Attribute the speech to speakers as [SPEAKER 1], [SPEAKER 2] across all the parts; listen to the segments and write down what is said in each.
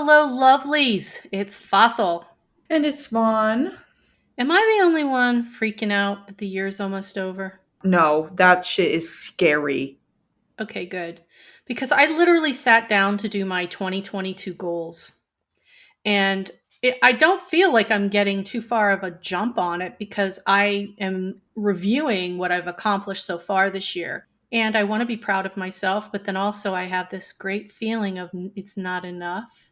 [SPEAKER 1] Hello, lovelies. It's Fossil.
[SPEAKER 2] And it's Spawn.
[SPEAKER 1] Am I the only one freaking out that the year's almost over?
[SPEAKER 2] No, that shit is scary.
[SPEAKER 1] Okay, good. Because I literally sat down to do my 2022 goals. And I don't feel like I'm getting too far of a jump on it because I am reviewing what I've accomplished so far this year. And I want to be proud of myself, but then also I have this great feeling of it's not enough.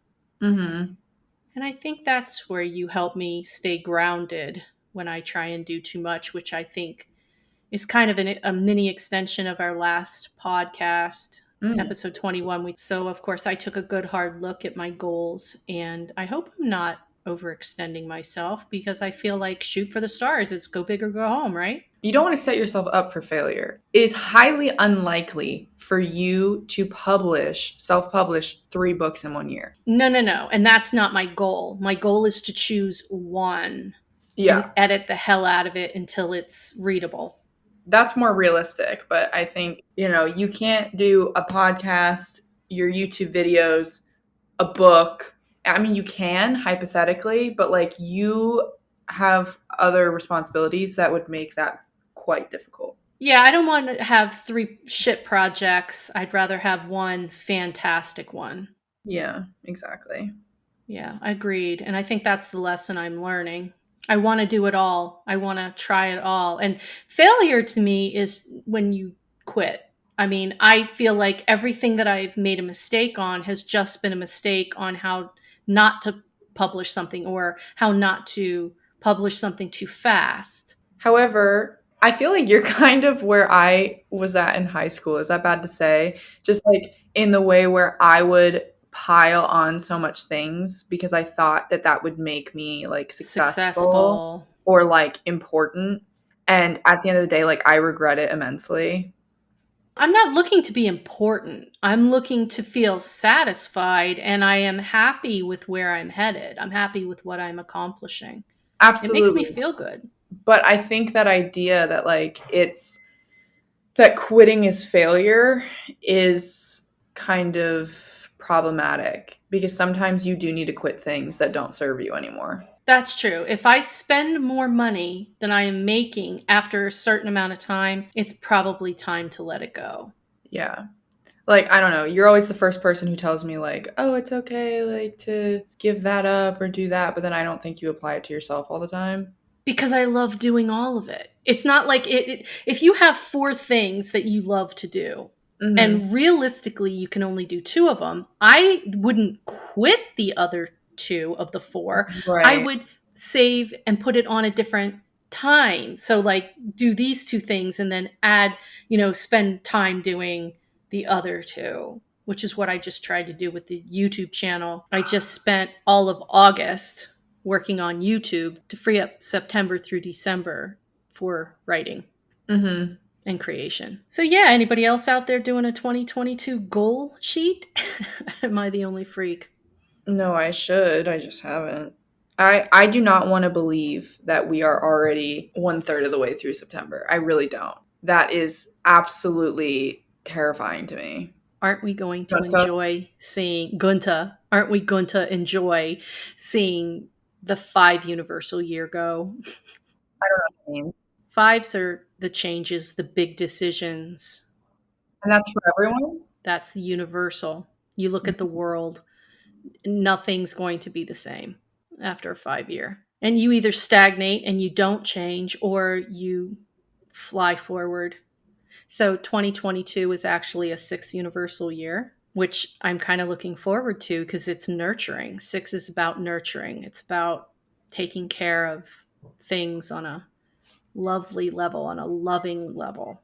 [SPEAKER 2] Mm-hmm.
[SPEAKER 1] And I think that's where you help me stay grounded when I try and do too much, which I think is kind of a mini extension of our last podcast,
[SPEAKER 2] Mm.
[SPEAKER 1] episode 21. So, of course, I took a good hard look at my goals, and I hope I'm not overextending myself because I feel like shoot for the stars. It's go big or go home, right?
[SPEAKER 2] You don't want to set yourself up for failure. It is highly unlikely for you to self-publish 3 books in 1 year.
[SPEAKER 1] No. And that's not my goal. My goal is to choose one and
[SPEAKER 2] Yeah,
[SPEAKER 1] edit the hell out of it until it's readable.
[SPEAKER 2] that's more realistic. But I think, you can't do a podcast, your YouTube videos, a book. I mean, you can hypothetically, but you have other responsibilities that would make that quite difficult.
[SPEAKER 1] Yeah, I don't want to have 3 shit projects. I'd rather have one fantastic one.
[SPEAKER 2] Yeah, exactly.
[SPEAKER 1] Yeah, agreed. And I think that's the lesson I'm learning. I want to do it all. I want to try it all. And failure to me is when you quit. I mean, I feel like everything that I've made a mistake on has just been a mistake on how not to publish something or how not to publish something too fast.
[SPEAKER 2] However, I feel like you're kind of where I was at in high school. Is that bad to say? Just in the way where I would pile on so much things because I thought that that would make me successful
[SPEAKER 1] Successful.
[SPEAKER 2] or important. And at the end of the day, I regret it immensely.
[SPEAKER 1] I'm not looking to be important. I'm looking to feel satisfied and I am happy with where I'm headed. I'm happy with what I'm accomplishing. It makes me
[SPEAKER 2] Absolutely.
[SPEAKER 1] feel good.
[SPEAKER 2] But I think that idea that it's that quitting is failure is kind of problematic because sometimes you do need to quit things that don't serve you anymore.
[SPEAKER 1] That's true. If I spend more money than I am making after a certain amount of time, it's probably time to let it go.
[SPEAKER 2] Yeah. I don't know. You're always the first person who tells me oh, it's okay to give that up or do that, but then I don't think you apply it to yourself all the time.
[SPEAKER 1] Because I love doing all of it. It's not like if you have 4 things that you love to do,
[SPEAKER 2] Mm-hmm.
[SPEAKER 1] and realistically you can only do 2 of them, I wouldn't quit the other 2 of the 4.
[SPEAKER 2] Right.
[SPEAKER 1] I would save and put it on a different time. So do these 2 things and then add, spend time doing the other 2, which is what I just tried to do with the YouTube channel. I just spent all of August working on YouTube to free up September through December for writing
[SPEAKER 2] Mm-hmm.
[SPEAKER 1] and creation. So yeah, anybody else out there doing a 2022 goal sheet? Am I the only freak?
[SPEAKER 2] No, I should. I just haven't. I do not want to believe that we are already 1/3 of the way through September. I really don't. That is absolutely terrifying to me.
[SPEAKER 1] Aren't we going to
[SPEAKER 2] Gunta?
[SPEAKER 1] enjoy seeing Gunta? Aren't we going to enjoy seeing the 5 universal year go?
[SPEAKER 2] I don't know what that means.
[SPEAKER 1] 5s are the changes, the big decisions.
[SPEAKER 2] And that's for everyone?
[SPEAKER 1] That's universal. You look at the world, nothing's going to be the same after a 5-year. And you either stagnate and you don't change or you fly forward. So 2022 is actually a 6 universal year, which I'm kind of looking forward to because it's nurturing. 6 is about nurturing. It's about taking care of things on a lovely level, on a loving level.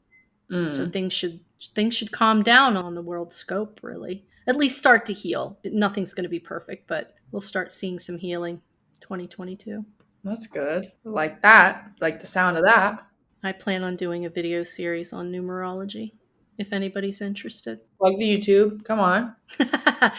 [SPEAKER 1] So things should calm down on the world scope, really. At least start to heal. Nothing's going to be perfect, but we'll start seeing some healing 2022.
[SPEAKER 2] That's good. Like that. Like the sound of that.
[SPEAKER 1] I plan on doing a video series on numerology, if anybody's interested.
[SPEAKER 2] Plug the YouTube. Come on.
[SPEAKER 1] I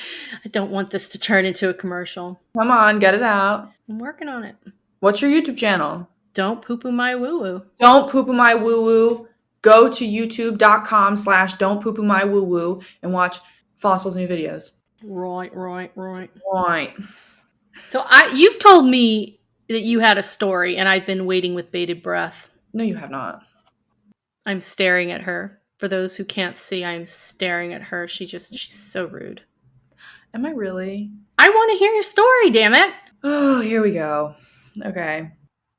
[SPEAKER 1] don't want this to turn into a commercial.
[SPEAKER 2] Come on, get it out.
[SPEAKER 1] I'm working on it.
[SPEAKER 2] What's your YouTube channel?
[SPEAKER 1] Don't poo-poo my woo-woo.
[SPEAKER 2] Don't poo-poo my woo-woo. Go to youtube.com/don't poo-poo my woo-woo and watch Fossil's new videos.
[SPEAKER 1] Right, right, right.
[SPEAKER 2] Right.
[SPEAKER 1] So you've told me that you had a story, and I've been waiting with bated breath.
[SPEAKER 2] No, you have not.
[SPEAKER 1] I'm staring at her. For those who can't see, I'm staring at her. She's so rude.
[SPEAKER 2] Am I really?
[SPEAKER 1] I want to hear your story, damn it.
[SPEAKER 2] Oh, here we go. Okay.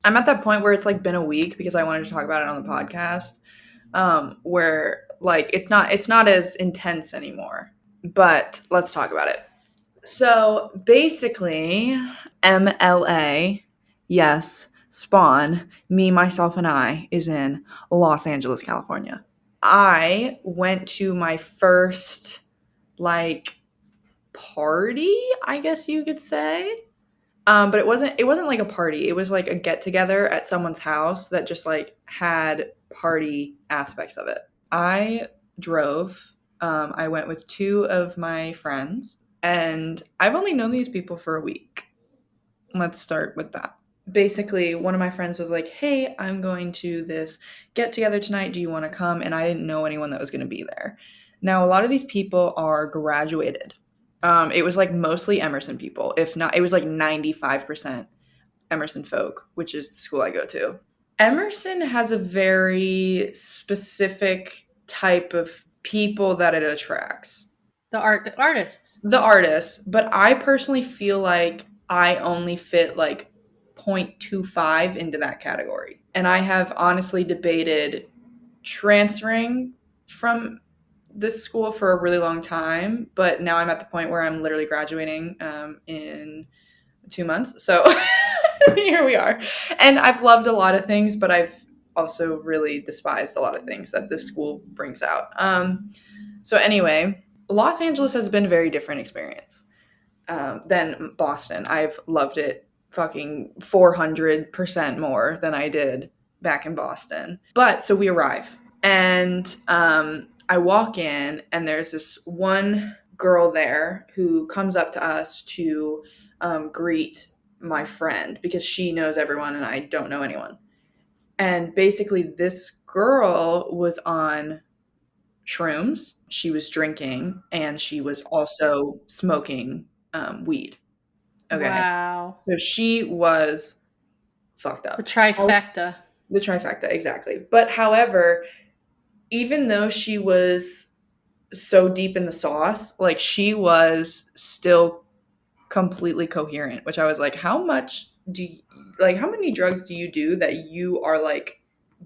[SPEAKER 2] I'm at that point where it's like been a week because I wanted to talk about it on the podcast. Where like it's not as intense anymore. But let's talk about it. So basically, MLA, yes, Spawn, me, myself, and I, is in Los Angeles, California. I went to my first, like, party, I guess you could say. But it wasn't like a party. It was like a get together at someone's house that just like had party aspects of it. I drove. I went with two of my friends, and I've only known these people for a week. Let's start with that. Basically, one of my friends was like, "Hey, I'm going to this get together tonight. Do you want to come?" And I didn't know anyone that was going to be there. Now, a lot of these people are graduated. It was like mostly Emerson people. If not, it was like 95% Emerson folk, which is the school I go to. Emerson has a very specific type of people that it attracts.
[SPEAKER 1] The artists.
[SPEAKER 2] The artists, but I personally feel like I only fit like 0.25 into that category. And I have honestly debated transferring from this school for a really long time, but now I'm at the point where I'm literally graduating in 2 months. So here we are. And I've loved a lot of things, but I've also really despised a lot of things that this school brings out. So anyway, Los Angeles has been a very different experience than Boston. I've loved it fucking 400% more than I did back in Boston. But so we arrive, and I walk in, and there's this one girl there who comes up to us to greet my friend because she knows everyone and I don't know anyone. And basically, this girl was on shrooms, she was drinking, and she was also smoking weed. Okay.
[SPEAKER 1] Wow.
[SPEAKER 2] So she was fucked
[SPEAKER 1] The
[SPEAKER 2] up.
[SPEAKER 1] trifecta.
[SPEAKER 2] The trifecta, exactly. But however, even though she was so deep in the sauce, like she was still completely coherent, which I was like, how much do you, like, how many drugs do you do that you are like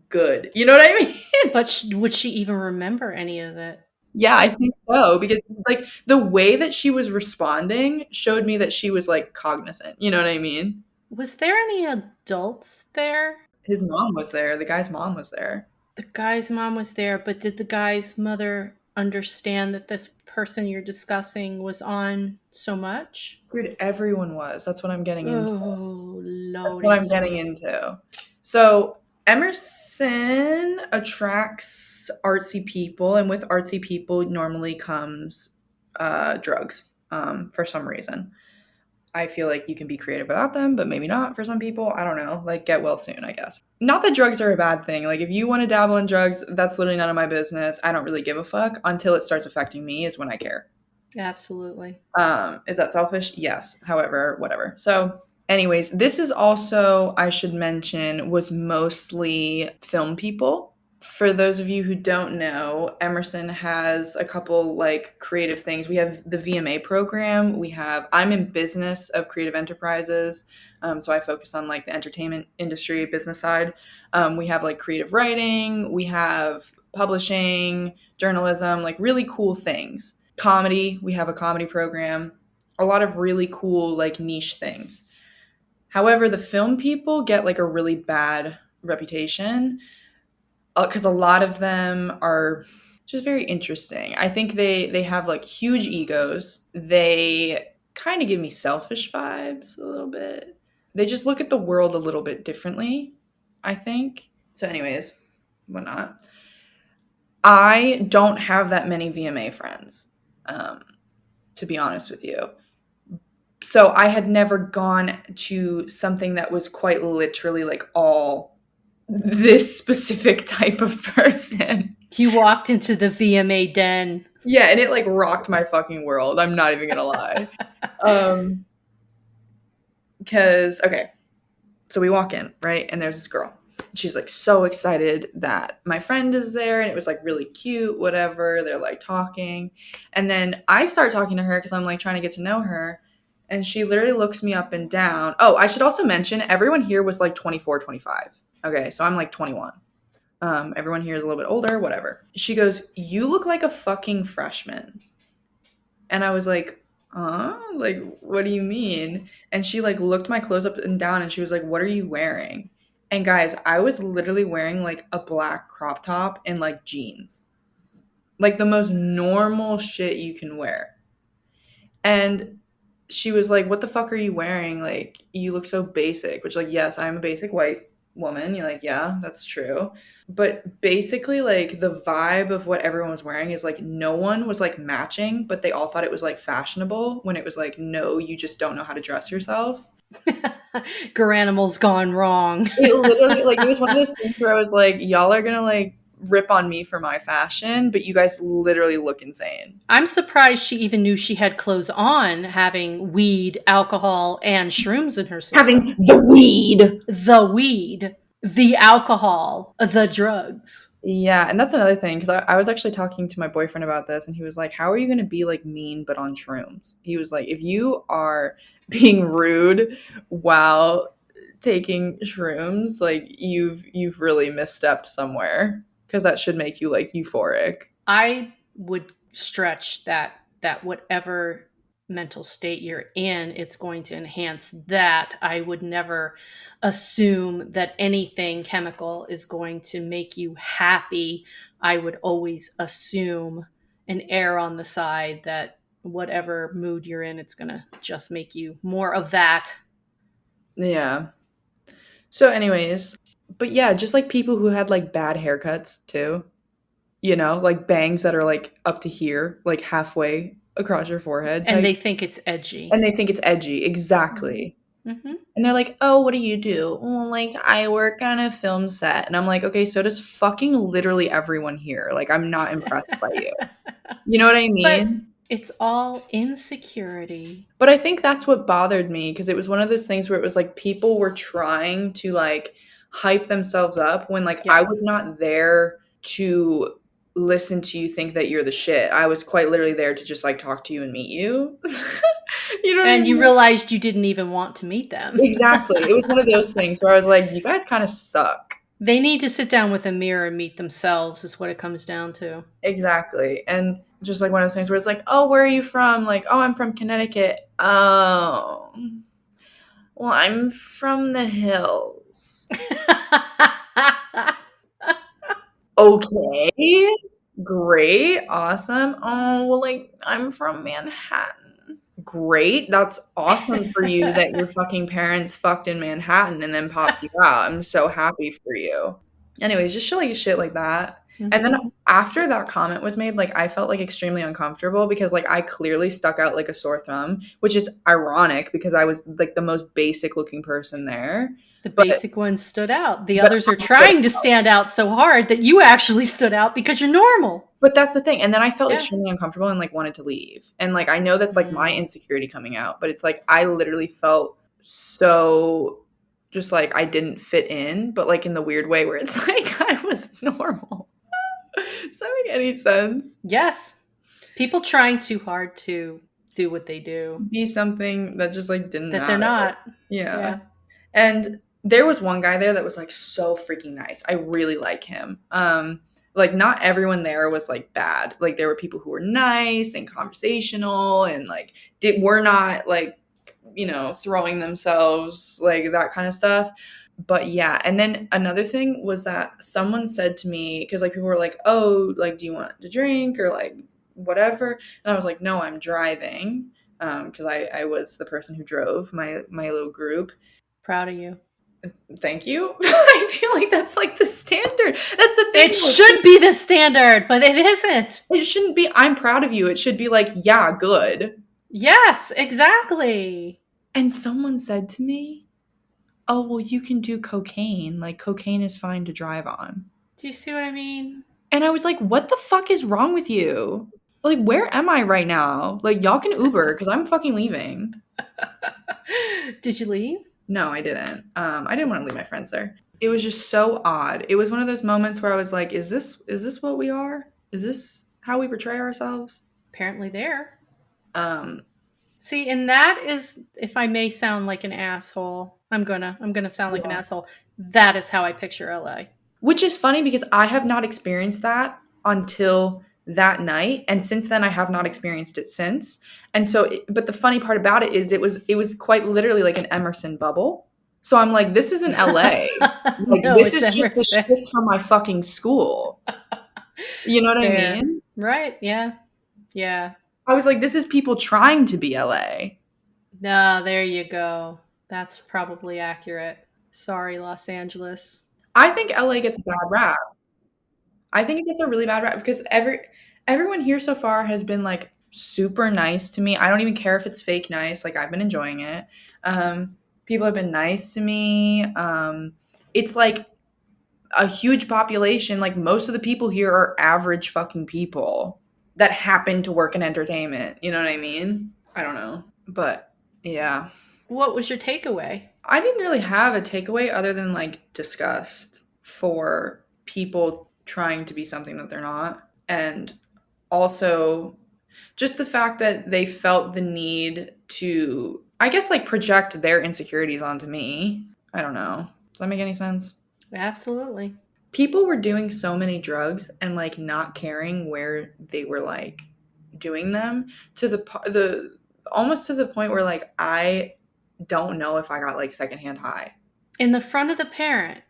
[SPEAKER 2] good? You know what I mean?
[SPEAKER 1] But would she even remember any of it?
[SPEAKER 2] Yeah, I think so because like the way that she was responding showed me that she was like cognizant. You know what I mean?
[SPEAKER 1] Was there any adults there?
[SPEAKER 2] His mom was there. The guy's mom was there.
[SPEAKER 1] The guy's mom was there, but did the guy's mother understand that this person you're discussing was on so much?
[SPEAKER 2] Dude, everyone was. That's what I'm getting into.
[SPEAKER 1] Oh,
[SPEAKER 2] That's what
[SPEAKER 1] lordy
[SPEAKER 2] I'm getting
[SPEAKER 1] lord.
[SPEAKER 2] into. So Emerson attracts artsy people, and with artsy people normally comes drugs for some reason. I feel like you can be creative without them, but maybe not for some people. I don't know. Like, get well soon, I guess. Not that drugs are a bad thing. Like, if you want to dabble in drugs, that's literally none of my business. I don't really give a fuck until it starts affecting me, is when I care.
[SPEAKER 1] Absolutely.
[SPEAKER 2] Is that selfish? Yes. However, whatever. So, anyways, this is also, I should mention, was mostly film people. For those of you who don't know, Emerson has a couple like creative things. We have the VMA program. I'm in business of creative enterprises. So I focus on like the entertainment industry, business side. We have like creative writing, we have publishing, journalism, like really cool things. Comedy, we have a comedy program, a lot of really cool like niche things. However, the film people get like a really bad reputation because a lot of them are just very interesting. I think they have like huge egos. They kind of give me selfish vibes a little bit. They just look at the world a little bit differently, I think. So anyways, whatnot. I don't have that many VMA friends, to be honest with you. So I had never gone to something that was quite literally like all this specific type of person.
[SPEAKER 1] You walked into the VMA den.
[SPEAKER 2] Yeah, and it like rocked my fucking world. I'm not even gonna lie. Because okay, so we walk in, right? And there's this girl. She's like so excited that my friend is there, and it was like really cute, whatever. They're like talking. And then I start talking to her because I'm like trying to get to know her. And she literally looks me up and down. Oh, I should also mention everyone here was like 24, 25. Okay, so I'm like 21. Everyone here is a little bit older, whatever. She goes, "You look like a fucking freshman." And I was like, like, what do you mean? And she like looked my clothes up and down and she was like, what are you wearing? And guys, I was literally wearing like a black crop top and like jeans. Like the most normal shit you can wear. And she was like, what the fuck are you wearing? Like, you look so basic, which, like, yes, I'm a basic white woman. You're like, yeah, that's true. But basically, like, the vibe of what everyone was wearing is like no one was like matching, but they all thought it was like fashionable when it was like, no, you just don't know how to dress yourself.
[SPEAKER 1] Garanimal's gone wrong.
[SPEAKER 2] It literally, like, it was one of those things where I was like, y'all are gonna like rip on me for my fashion, but you guys literally look insane.
[SPEAKER 1] I'm surprised she even knew she had clothes on, having weed, alcohol, and shrooms in her system.
[SPEAKER 2] Having the weed.
[SPEAKER 1] The weed, the alcohol, the drugs.
[SPEAKER 2] Yeah, and that's another thing because I was actually talking to my boyfriend about this, and he was like, "How are you going to be like mean but on shrooms?" He was like, "If you are being rude while taking shrooms, like you've really misstepped somewhere because that should make you like euphoric."
[SPEAKER 1] I would stretch that whatever mental state you're in, it's going to enhance that. I would never assume that anything chemical is going to make you happy. I would always assume and err on the side that whatever mood you're in, it's going to just make you more of that.
[SPEAKER 2] Yeah. So, anyways, but yeah, just like people who had like bad haircuts too, like bangs that are like up to here, like halfway across your forehead
[SPEAKER 1] And
[SPEAKER 2] type.
[SPEAKER 1] they think it's edgy.
[SPEAKER 2] And they think it's edgy. Exactly.
[SPEAKER 1] Mm-hmm.
[SPEAKER 2] And they're like, "Oh, what do you do?" "Well, like, I work on a film set." And I'm like, "Okay, so does fucking literally everyone here. Like, I'm not impressed by you." You know what I
[SPEAKER 1] But
[SPEAKER 2] mean?
[SPEAKER 1] it's all insecurity.
[SPEAKER 2] But I think that's what bothered me because it was one of those things where it was like people were trying to like hype themselves up when like I
[SPEAKER 1] Yeah.
[SPEAKER 2] was not there to listen to you think that you're the shit. I was quite literally there to just like talk to you and meet you. You know what I
[SPEAKER 1] And you
[SPEAKER 2] mean?
[SPEAKER 1] realized you didn't even want to meet them.
[SPEAKER 2] Exactly. It was one of those things where I was like, you guys kind of suck.
[SPEAKER 1] They need to sit down with a mirror and meet themselves, is what it comes down to.
[SPEAKER 2] Exactly. And just like one of those things where it's like, oh, where are you from? Like, oh, I'm from Connecticut. Oh, well, I'm from the hills. Okay. Great. Awesome. Oh, well, like, I'm from Manhattan. Great. That's awesome for you that your fucking parents fucked in Manhattan and then popped you out. I'm so happy for you. Anyways, just shit like that. And then
[SPEAKER 1] Mhm.
[SPEAKER 2] after that comment was made, like I felt like extremely uncomfortable because like I clearly stuck out like a sore thumb, which is ironic because I was like the most basic looking person there.
[SPEAKER 1] The
[SPEAKER 2] But
[SPEAKER 1] basic ones stood out. The
[SPEAKER 2] but
[SPEAKER 1] others are
[SPEAKER 2] I stood
[SPEAKER 1] trying to stand out so hard that you actually stood out because you're normal.
[SPEAKER 2] But that's the thing, and then I felt
[SPEAKER 1] Yeah.
[SPEAKER 2] extremely uncomfortable and, like, wanted to leave, and, like, I know that's, like, my
[SPEAKER 1] Mm.
[SPEAKER 2] insecurity coming out, but it's, like, I literally felt so just, like, I didn't fit in, but, like, in the weird way where it's, like, I was normal. Does that make any sense?
[SPEAKER 1] Yes. People trying too hard to do what they do
[SPEAKER 2] Be something that just, like, didn't
[SPEAKER 1] that they're
[SPEAKER 2] matter.
[SPEAKER 1] not.
[SPEAKER 2] Yeah.
[SPEAKER 1] Yeah.
[SPEAKER 2] And there was one guy there that was, like, so freaking nice. I really like him. Like, not everyone there was, like, bad. Like, there were people who were nice and conversational and, like, were not, like, throwing themselves, like, that kind of stuff. But, yeah. And then another thing was that someone said to me because, like, people were like, "Oh, like, do you want to drink?" or, like, whatever. And I was like, "No, I'm driving." Because I was the person who drove my little group.
[SPEAKER 1] Proud of you.
[SPEAKER 2] Thank you. I feel like that's like the standard. That's the thing.
[SPEAKER 1] It should be the standard, but it isn't.
[SPEAKER 2] It shouldn't be, I'm proud of you. It should be like, yeah, good.
[SPEAKER 1] Yes, exactly.
[SPEAKER 2] And someone said to me, oh, well, you can do cocaine. Like, cocaine is fine to drive on.
[SPEAKER 1] Do you see what I mean?
[SPEAKER 2] And I was like, what the fuck is wrong with you? Like, where am I right now? Like, y'all can Uber because I'm fucking leaving.
[SPEAKER 1] Did you leave?
[SPEAKER 2] No, I didn't. I didn't want to leave my friends there. It was just so odd. It was one of those moments where I was like, is this what we are? Is this how we portray ourselves?
[SPEAKER 1] Apparently there.
[SPEAKER 2] Um,
[SPEAKER 1] See, and that is, if I may sound like an asshole, I'm gonna sound like an
[SPEAKER 2] yeah.
[SPEAKER 1] asshole. That is how I picture LA.
[SPEAKER 2] Which is funny because I have not experienced that until that night, and since then I have not experienced it since. And so, but the funny part about it is it was quite literally like an Emerson bubble. So I'm like, this isn't LA. Like
[SPEAKER 1] No,
[SPEAKER 2] this
[SPEAKER 1] it's
[SPEAKER 2] is just the
[SPEAKER 1] Emerson.
[SPEAKER 2] shits from my fucking school. You know what I
[SPEAKER 1] Fair.
[SPEAKER 2] mean?
[SPEAKER 1] Right? Yeah. Yeah.
[SPEAKER 2] I was like, this is people trying to be LA.
[SPEAKER 1] No, there you go. That's probably accurate. Sorry, Los Angeles.
[SPEAKER 2] I think LA gets a bad rap. I think it gets a really bad rap because everyone here so far has been like super nice to me. I don't even care if it's fake nice. Like I've been enjoying it. People have been nice to me. It's like a huge population. Like most of the people here are average fucking people that happen to work in entertainment. You know what I mean? I don't know, but yeah.
[SPEAKER 1] What was your takeaway?
[SPEAKER 2] I didn't really have a takeaway other than like disgust for people trying to be something that they're not. And also just the fact that they felt the need to, I guess, like project their insecurities onto me. I don't know. Does that make any sense?
[SPEAKER 1] Absolutely.
[SPEAKER 2] People were doing so many drugs and like not caring where they were like doing them to the almost to the point where like I don't know if I got like secondhand high.
[SPEAKER 1] In the front of the parent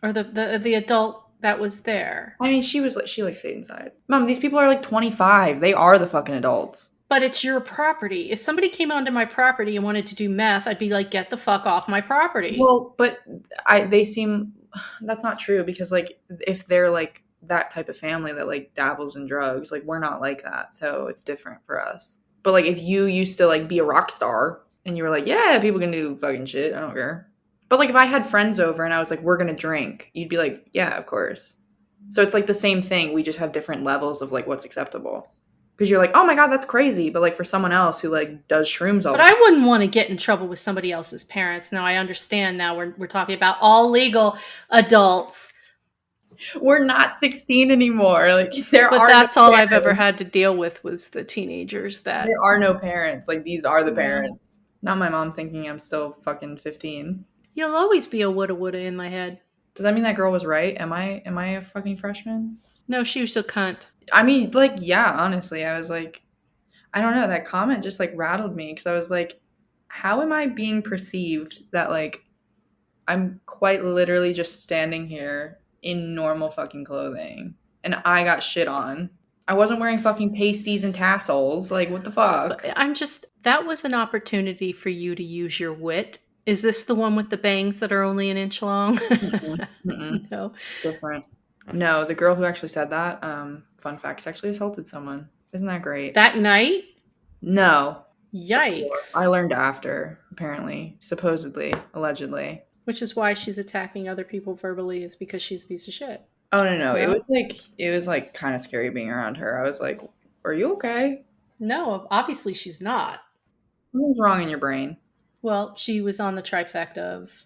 [SPEAKER 1] or the adult that was there.
[SPEAKER 2] I mean, she like stayed inside. Mom, these people are like 25. They are the fucking adults.
[SPEAKER 1] But it's your property. If somebody came onto my property and wanted to do meth, I'd be like, get the fuck off my property.
[SPEAKER 2] Well, but they seem that's not true because like if they're like that type of family that like dabbles in drugs, like we're not like that. So it's different for us. But like if you used to like be a rock star and you were like, yeah, people can do fucking shit. I don't care. But like if I had friends over and I was like, we're gonna drink, you'd be like, yeah, of course. So it's like the same thing. We just have different levels of like what's acceptable. Because you're like, oh my god, that's crazy. But like for someone else who like does shrooms all
[SPEAKER 1] But
[SPEAKER 2] the
[SPEAKER 1] I
[SPEAKER 2] time,
[SPEAKER 1] wouldn't want to get in trouble with somebody else's parents. Now I understand. Now we're talking about all legal adults.
[SPEAKER 2] we're not 16 anymore. Like there
[SPEAKER 1] But
[SPEAKER 2] are no
[SPEAKER 1] that's all I've ever
[SPEAKER 2] parents.
[SPEAKER 1] had to deal with was the teenagers that,
[SPEAKER 2] There are no parents. Like these are the
[SPEAKER 1] yeah.
[SPEAKER 2] parents. Not my mom thinking I'm still fucking 15.
[SPEAKER 1] You'll always be a woulda in my head.
[SPEAKER 2] Does that mean that girl was right? Am I a fucking freshman?
[SPEAKER 1] No, she was a cunt.
[SPEAKER 2] I mean, like, yeah, honestly, I was like, I don't know, that comment just like rattled me because I was like, how am I being perceived that like I'm quite literally just standing here in normal fucking clothing and I got shit on. I wasn't wearing fucking pasties and tassels. Like, what the fuck?
[SPEAKER 1] But that was an opportunity for you to use your wit. Is this the one with the bangs that are only an inch long?
[SPEAKER 2] Mm-mm, mm-mm.
[SPEAKER 1] No.
[SPEAKER 2] Different. No, the girl who actually said that, fun fact, sexually assaulted someone. Isn't that great?
[SPEAKER 1] That night?
[SPEAKER 2] No. I
[SPEAKER 1] Yikes.
[SPEAKER 2] learned after, apparently, supposedly, allegedly.
[SPEAKER 1] Which is why she's attacking other people verbally, is because she's a piece of shit.
[SPEAKER 2] Oh no.
[SPEAKER 1] No?
[SPEAKER 2] It was like kind of scary being around her. I was like, are you okay?
[SPEAKER 1] No, obviously she's not.
[SPEAKER 2] Something's wrong in your brain.
[SPEAKER 1] Well, she was on the trifecta of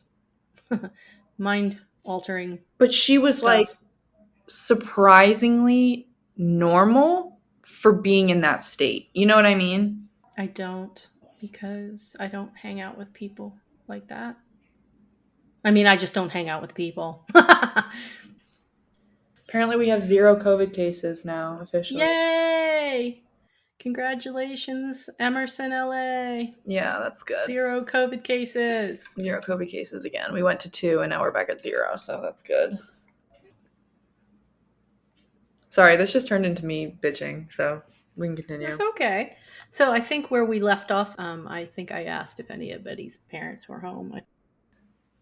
[SPEAKER 1] mind altering
[SPEAKER 2] But she was like
[SPEAKER 1] stuff.
[SPEAKER 2] surprisingly normal for being in that state. You know what I mean?
[SPEAKER 1] I don't, because I don't hang out with people like that. I mean, I just don't hang out with people.
[SPEAKER 2] Apparently we have 0 COVID cases now, officially.
[SPEAKER 1] Yay! Congratulations, Emerson, LA.
[SPEAKER 2] Yeah, that's good.
[SPEAKER 1] 0 COVID cases.
[SPEAKER 2] 0 COVID cases again. We went to 2 and now we're back at 0, so that's good. Sorry, this just turned into me bitching, so we can continue.
[SPEAKER 1] It's okay. So I think where we left off, I think I asked if anybody's parents were home.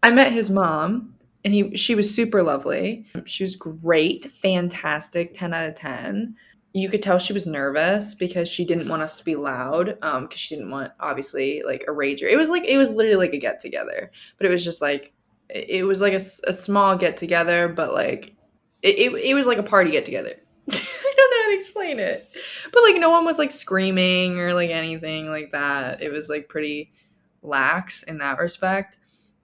[SPEAKER 2] I met his mom, and she was super lovely. She was great, fantastic, 10 out of 10. You could tell she was nervous because she didn't want us to be loud, because she didn't want, obviously, like a rager. It was literally like a get together, but it was just like it was like a small get together, but like it was like a party get together. I don't know how to explain it. But like no one was like screaming or like anything like that. It was like pretty lax in that respect.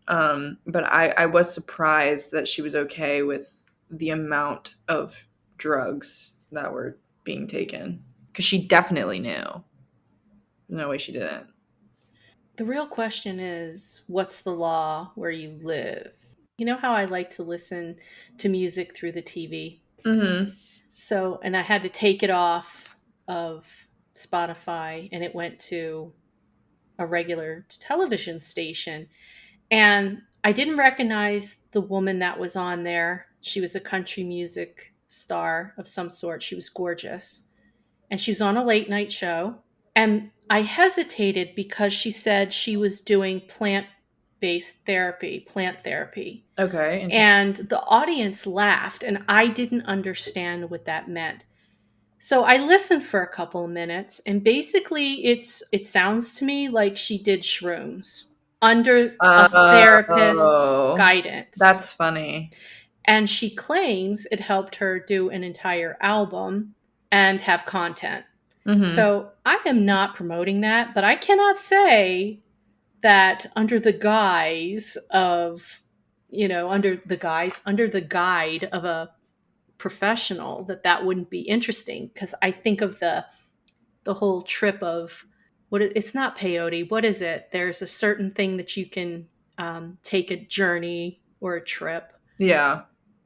[SPEAKER 2] But I was surprised that she was okay with the amount of drugs that were being taken. Because she definitely knew. No way she didn't.
[SPEAKER 1] The real question is, what's the law where you live? You know how I like to listen to music through the TV?
[SPEAKER 2] Mm-hmm.
[SPEAKER 1] So, and I had to take it off of Spotify and it went to a regular television station. And I didn't recognize the woman that was on there. She was a country music star of some sort. She was gorgeous. And she was on a late night show. And I hesitated because she said she was doing plant-based therapy, plant therapy.
[SPEAKER 2] Okay, interesting.
[SPEAKER 1] And the audience laughed, and I didn't understand what that meant. So I listened for a couple of minutes, and basically it sounds to me like she did shrooms under a therapist's
[SPEAKER 2] Oh,
[SPEAKER 1] guidance.
[SPEAKER 2] that's funny.
[SPEAKER 1] And she claims it helped her do an entire album and have content.
[SPEAKER 2] Mm-hmm.
[SPEAKER 1] So I am not promoting that, but I cannot say that under the guise of, under the guide of a professional, that wouldn't be interesting, because I think of the whole trip of it's not peyote. What is it? There's a certain thing that you can take a journey or a trip,
[SPEAKER 2] Yeah.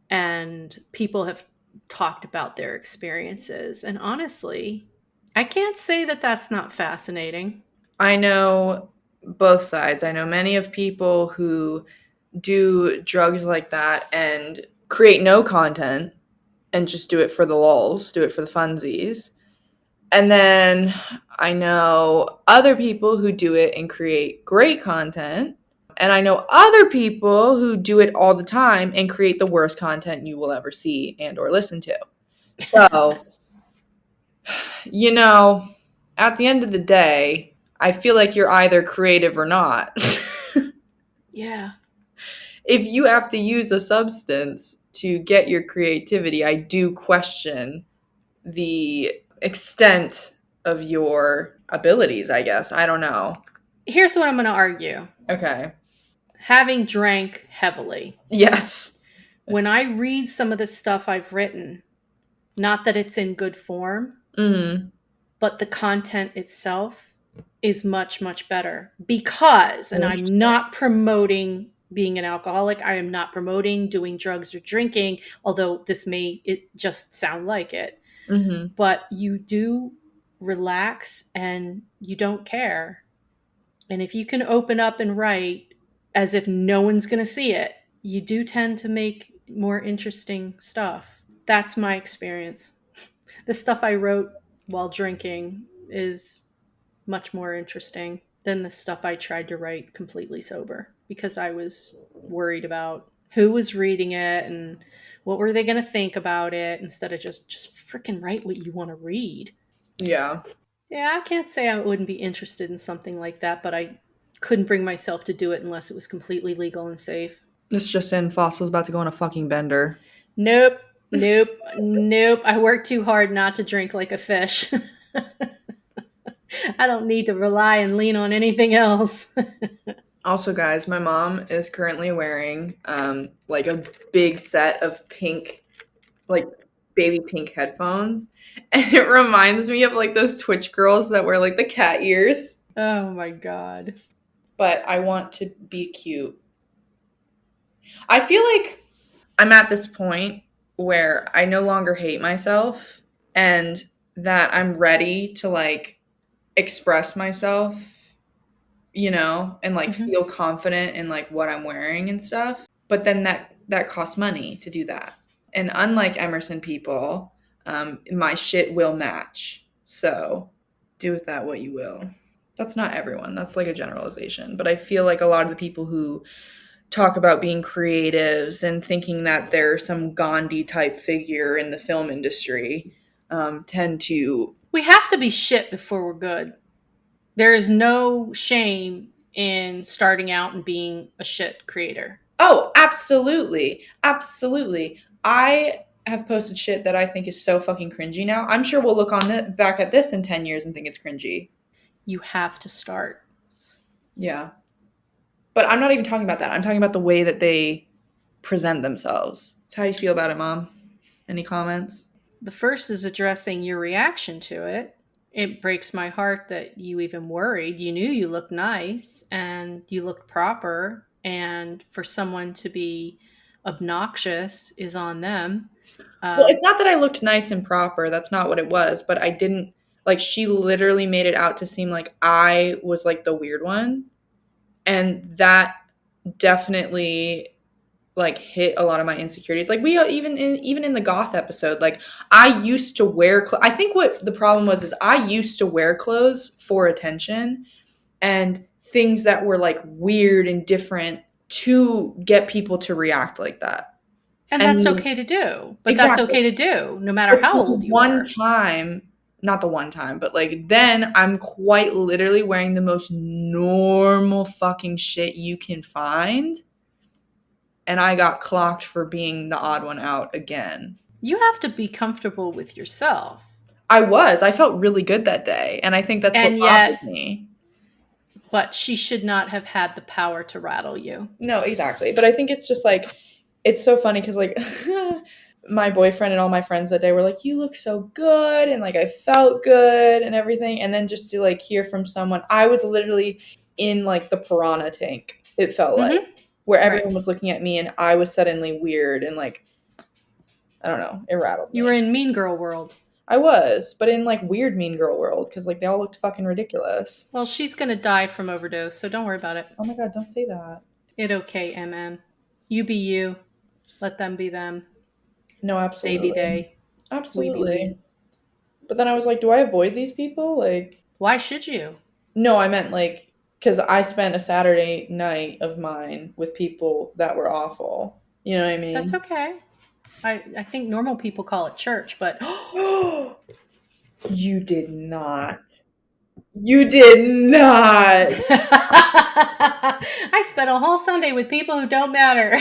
[SPEAKER 1] and people have talked about their experiences. And honestly, I can't say that that's not fascinating.
[SPEAKER 2] I know both sides. I know many of people who do drugs like that and create no content and just do it for the lulz, do it for the funsies. And then I know other people who do it and create great content. And I know other people who do it all the time and create the worst content you will ever see and or listen to. So, you know, at the end of the day, I feel like you're either creative or not.
[SPEAKER 1] Yeah.
[SPEAKER 2] If you have to use a substance to get your creativity, I do question the extent of your abilities, I guess. I don't know.
[SPEAKER 1] Here's what I'm going to argue.
[SPEAKER 2] Okay.
[SPEAKER 1] Having drank heavily,
[SPEAKER 2] Yes.
[SPEAKER 1] when I read some of the stuff I've written, not that it's in good form,
[SPEAKER 2] Mm-hmm.
[SPEAKER 1] but the content itself is much, much better because, and I'm
[SPEAKER 2] Interesting.
[SPEAKER 1] not promoting being an alcoholic, I am not promoting doing drugs or drinking, although it just sound like it.
[SPEAKER 2] Mm-hmm.
[SPEAKER 1] But you do relax and you don't care. And if you can open up and write as if no one's going to see it, you do tend to make more interesting stuff. That's my experience. The stuff I wrote while drinking is much more interesting than the stuff I tried to write completely sober, because I was worried about who was reading it and what were they going to think about it, instead of just freaking write what you want to read.
[SPEAKER 2] Yeah.
[SPEAKER 1] Yeah, I can't say I wouldn't be interested in something like that, but I couldn't bring myself to do it unless it was completely legal and safe.
[SPEAKER 2] This just in, Fossil's about to go on a fucking bender.
[SPEAKER 1] Nope, nope, nope. I work too hard not to drink like a fish. I don't need to rely and lean on anything else.
[SPEAKER 2] Also, guys, my mom is currently wearing like a big set of pink, like baby pink headphones. And it reminds me of like those Twitch girls that wear like the cat ears.
[SPEAKER 1] Oh my god.
[SPEAKER 2] But I want to be cute. I feel like I'm at this point where I no longer hate myself and that I'm ready to like express myself, and like
[SPEAKER 1] Hmm.
[SPEAKER 2] feel confident in like what I'm wearing and stuff. But then that costs money to do that. And unlike Emerson people, my shit will match. So do with that what you will. That's not everyone. That's like a generalization. But I feel like a lot of the people who talk about being creatives and thinking that they're some Gandhi type figure in the film industry tend to.
[SPEAKER 1] We have to be shit before we're good. There is no shame in starting out and being a shit creator.
[SPEAKER 2] Oh, absolutely. Absolutely. I have posted shit that I think is so fucking cringy now. I'm sure we'll look on back at this in 10 years and think it's cringy.
[SPEAKER 1] You have to start.
[SPEAKER 2] Yeah. But I'm not even talking about that. I'm talking about the way that they present themselves. So how do you feel about it, Mom? Any comments?
[SPEAKER 1] The first is addressing your reaction to it. It breaks my heart that you even worried. You knew you looked nice and you looked proper, and for someone to be obnoxious is on them.
[SPEAKER 2] Well,
[SPEAKER 1] Um,
[SPEAKER 2] it's not that I looked nice and proper. That's not what it was. But I didn't, like, she literally made it out to seem like I was, like, the weird one. And that definitely, like, hit a lot of my insecurities. Like, we even in the goth episode, like, I used to wear I think what the problem was is I used to wear clothes for attention and things that were, like, weird and different to get people to react like that.
[SPEAKER 1] and
[SPEAKER 2] And
[SPEAKER 1] that's
[SPEAKER 2] then
[SPEAKER 1] okay to do, but that's
[SPEAKER 2] exactly.
[SPEAKER 1] okay to do no matter
[SPEAKER 2] But
[SPEAKER 1] how
[SPEAKER 2] the
[SPEAKER 1] old you
[SPEAKER 2] one
[SPEAKER 1] are.
[SPEAKER 2] time, not the one time, but, like, then I'm quite literally wearing the most normal fucking shit you can find, and I got clocked for being the odd one out again.
[SPEAKER 1] You have to be comfortable with yourself.
[SPEAKER 2] I felt really good that day, and I think that's what
[SPEAKER 1] And
[SPEAKER 2] bothered
[SPEAKER 1] yet,
[SPEAKER 2] me.
[SPEAKER 1] but she should not have had the power to rattle you.
[SPEAKER 2] No, exactly. But I think it's just, like, it's so funny because, like, my boyfriend and all my friends that day were like, "You look so good," and, like, I felt good and everything. And then just to, like, hear from someone, I was literally in, like, the piranha tank. It felt like
[SPEAKER 1] Mm-hmm.
[SPEAKER 2] where
[SPEAKER 1] Right.
[SPEAKER 2] everyone was looking at me, and I was suddenly weird and, like, I don't know, it rattled
[SPEAKER 1] You were
[SPEAKER 2] me.
[SPEAKER 1] in Mean Girl world.
[SPEAKER 2] I was, but in, like, weird Mean Girl world because, like, they all looked fucking ridiculous.
[SPEAKER 1] Well, she's going to die from overdose, so don't worry about it.
[SPEAKER 2] Oh my god, don't say that.
[SPEAKER 1] It okay, MM. You be you. Let them be them.
[SPEAKER 2] No,
[SPEAKER 1] They be
[SPEAKER 2] absolutely,
[SPEAKER 1] they. We be
[SPEAKER 2] absolutely.
[SPEAKER 1] we.
[SPEAKER 2] But then I was like, do I avoid these people? Like,
[SPEAKER 1] Why should you?
[SPEAKER 2] no, I meant, like, because I spent a Saturday night of mine with people that were awful. You know what I
[SPEAKER 1] That's
[SPEAKER 2] mean?
[SPEAKER 1] okay. I think normal people call it church, but
[SPEAKER 2] You did not. You did not.
[SPEAKER 1] I spent a whole Sunday with people who don't matter,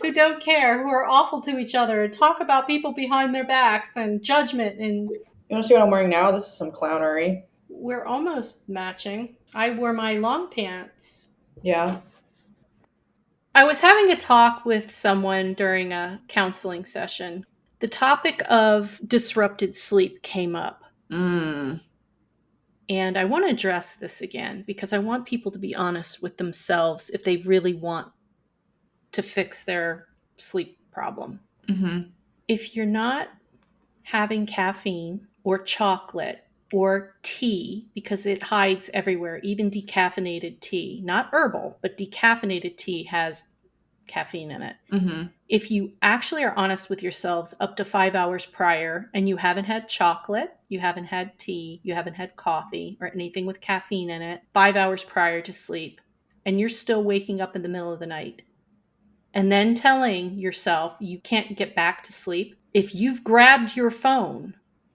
[SPEAKER 1] who don't care, who are awful to each other, and talk about people behind their backs and judgment. And
[SPEAKER 2] You want to see what I'm wearing now? This is some clownery.
[SPEAKER 1] we're almost matching. I wore my long pants.
[SPEAKER 2] Yeah.
[SPEAKER 1] I was having a talk with someone during a counseling session. The topic of disrupted sleep came up.
[SPEAKER 2] Mm.
[SPEAKER 1] And I want to address this again because I want people to be honest with themselves if they really want to fix their sleep problem.
[SPEAKER 2] Mm-hmm.
[SPEAKER 1] If you're not having caffeine or chocolate or tea, because it hides everywhere, even decaffeinated tea, not herbal, but decaffeinated tea has caffeine in it.
[SPEAKER 2] Mm-hmm.
[SPEAKER 1] If you actually are honest with yourselves up to 5 hours prior and you haven't had chocolate, you haven't had tea, you haven't had coffee or anything with caffeine in it 5 hours prior to sleep, and you're still waking up in the middle of the night and then telling yourself you can't get back to sleep, if you've grabbed your phone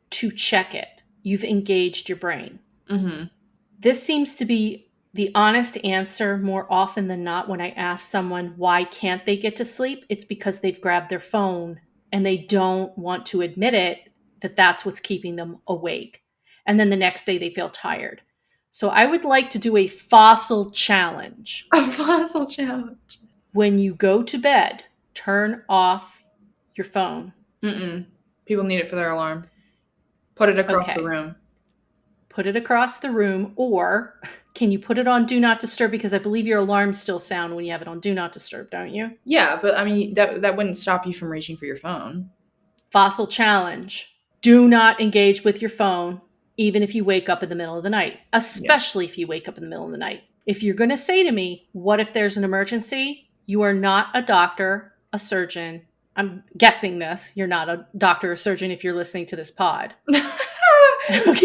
[SPEAKER 1] to check it, you've engaged your brain.
[SPEAKER 2] Mm-hmm.
[SPEAKER 1] This seems to be the honest answer more often than not when I ask someone why can't they get to sleep. It's because they've grabbed their phone and they don't want to admit it, that that's what's keeping them awake. And then the next day they feel tired. So I would like to do a fossil challenge.
[SPEAKER 2] A fossil challenge.
[SPEAKER 1] When you go to bed, turn off your phone.
[SPEAKER 2] Mm-mm. People need it for their alarm. Put it across the
[SPEAKER 1] Okay.
[SPEAKER 2] room.
[SPEAKER 1] Put it across the room, or can you put it on do not disturb? Because I believe your alarms still sound when you have it on do not disturb, don't you?
[SPEAKER 2] Yeah, but I mean that wouldn't stop you from reaching for your phone.
[SPEAKER 1] Fossil challenge. Do not engage with your phone, even if you wake up in the middle of the night,
[SPEAKER 2] Yeah.
[SPEAKER 1] especially if you wake up in the middle of the night. If you're going to say to me, what if there's an emergency? You are not a doctor, a surgeon. I'm guessing this. You're not a doctor or surgeon if you're listening to this pod.
[SPEAKER 2] You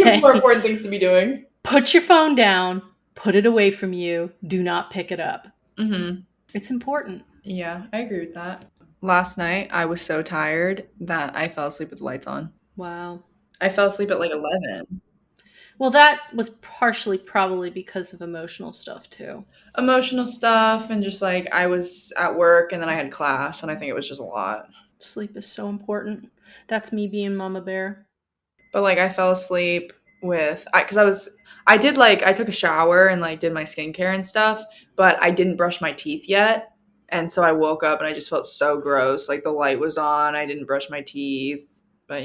[SPEAKER 2] have more
[SPEAKER 1] Okay.
[SPEAKER 2] important things to be doing.
[SPEAKER 1] Put your phone down, put it away from you, do not pick it up.
[SPEAKER 2] Mm-hmm.
[SPEAKER 1] It's important.
[SPEAKER 2] Yeah, I agree with that. Last night, I was so tired that I fell asleep with the lights on.
[SPEAKER 1] Wow.
[SPEAKER 2] I fell asleep at like 11.
[SPEAKER 1] Well, that was partially probably because of emotional stuff too.
[SPEAKER 2] Emotional stuff, and just like I was at work and then I had class, and I think it was just a lot.
[SPEAKER 1] Sleep is so important. That's me being mama bear.
[SPEAKER 2] But like I fell asleep with I did like I took a shower and like did my skincare and stuff, but I didn't brush my teeth yet. And so I woke up and I just felt so gross. Like the light was on, I didn't brush my teeth. But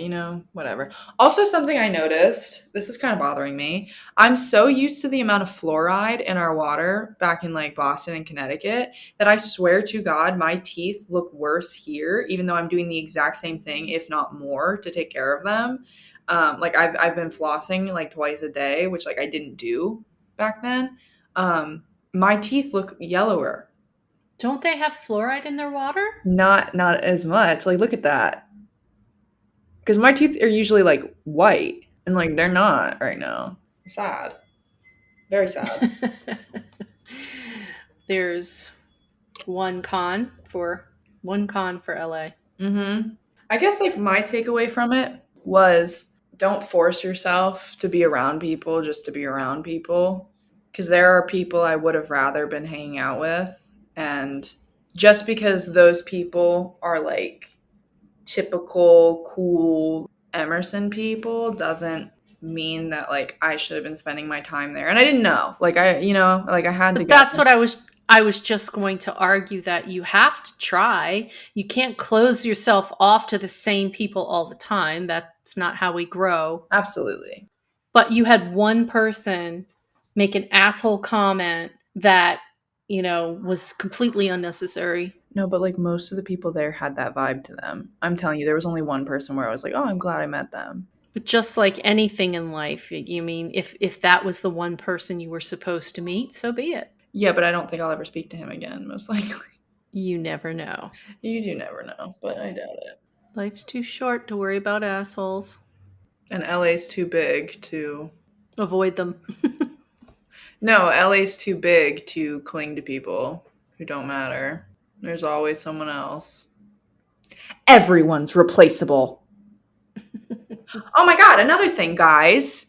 [SPEAKER 2] whatever. Also, something I noticed, this is kind of bothering me. I'm so used to the amount of fluoride in our water back in like Boston and Connecticut that I swear to God, my teeth look worse here, even though I'm doing the exact same thing, if not more, to take care of them. Like I've been flossing like twice a day, which like I didn't do back then. My teeth look yellower.
[SPEAKER 1] Don't they have fluoride in their water?
[SPEAKER 2] Not as much. Like look at that. Because my teeth are usually like white, and like they're not right now. Sad. Very sad.
[SPEAKER 1] There's one con for LA.
[SPEAKER 2] I guess like my takeaway from it was don't force yourself to be around people just to be around people. Because there are people I would have rather been hanging out with. And just because those people are like typical, cool Emerson people doesn't mean that like I should have been spending my time there. And I didn't know. Like I had to
[SPEAKER 1] But
[SPEAKER 2] go.
[SPEAKER 1] that's what I was just going to argue, that you have to try. You can't close yourself off to the same people all the time. That's not how we grow.
[SPEAKER 2] Absolutely.
[SPEAKER 1] But you had one person make an asshole comment that, was completely unnecessary.
[SPEAKER 2] No, but like most of the people there had that vibe to them. I'm telling you, there was only one person where I was like, oh, I'm glad I met them.
[SPEAKER 1] But just like anything in life, you mean, if that was the one person you were supposed to meet, so be it.
[SPEAKER 2] Yeah, but I don't think I'll ever speak to him again, most likely.
[SPEAKER 1] You never know.
[SPEAKER 2] You do never know, but I doubt it.
[SPEAKER 1] Life's too short to worry about assholes.
[SPEAKER 2] And LA's too big to
[SPEAKER 1] Avoid them.
[SPEAKER 2] No, LA's too big to cling to people who don't matter. There's always someone else. Everyone's replaceable. Oh my god, another thing, guys.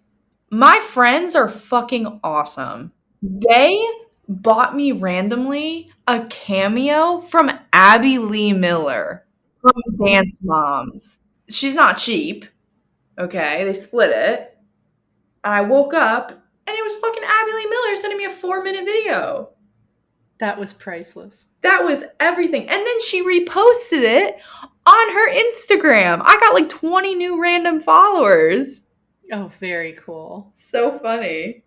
[SPEAKER 2] My friends are fucking awesome. They bought me randomly a cameo from Abby Lee Miller from Dance Moms. She's not cheap. Okay, they split it. And I woke up and it was fucking Abby Lee Miller sending me a 4-minute video.
[SPEAKER 1] That was priceless.
[SPEAKER 2] That was everything. And then she reposted it on her Instagram. I got like 20 new random followers.
[SPEAKER 1] Oh, very cool.
[SPEAKER 2] So funny.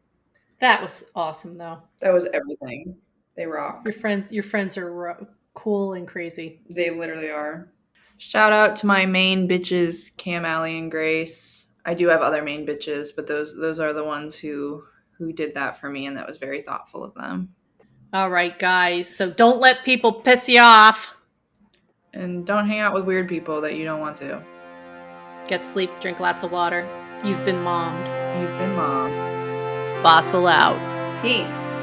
[SPEAKER 1] That was awesome, though.
[SPEAKER 2] That was everything. They rock.
[SPEAKER 1] Your friends are cool and crazy.
[SPEAKER 2] They literally are. Shout out to my main bitches, Cam, Allie, and Grace. I do have other main bitches, but those are the ones who did that for me, and that was very thoughtful of them.
[SPEAKER 1] All right, guys. So don't let people piss you off.
[SPEAKER 2] And don't hang out with weird people that you don't want to.
[SPEAKER 1] Get sleep, drink lots of water. You've been mommed.
[SPEAKER 2] You've been mommed.
[SPEAKER 1] Fossil out.
[SPEAKER 2] Peace.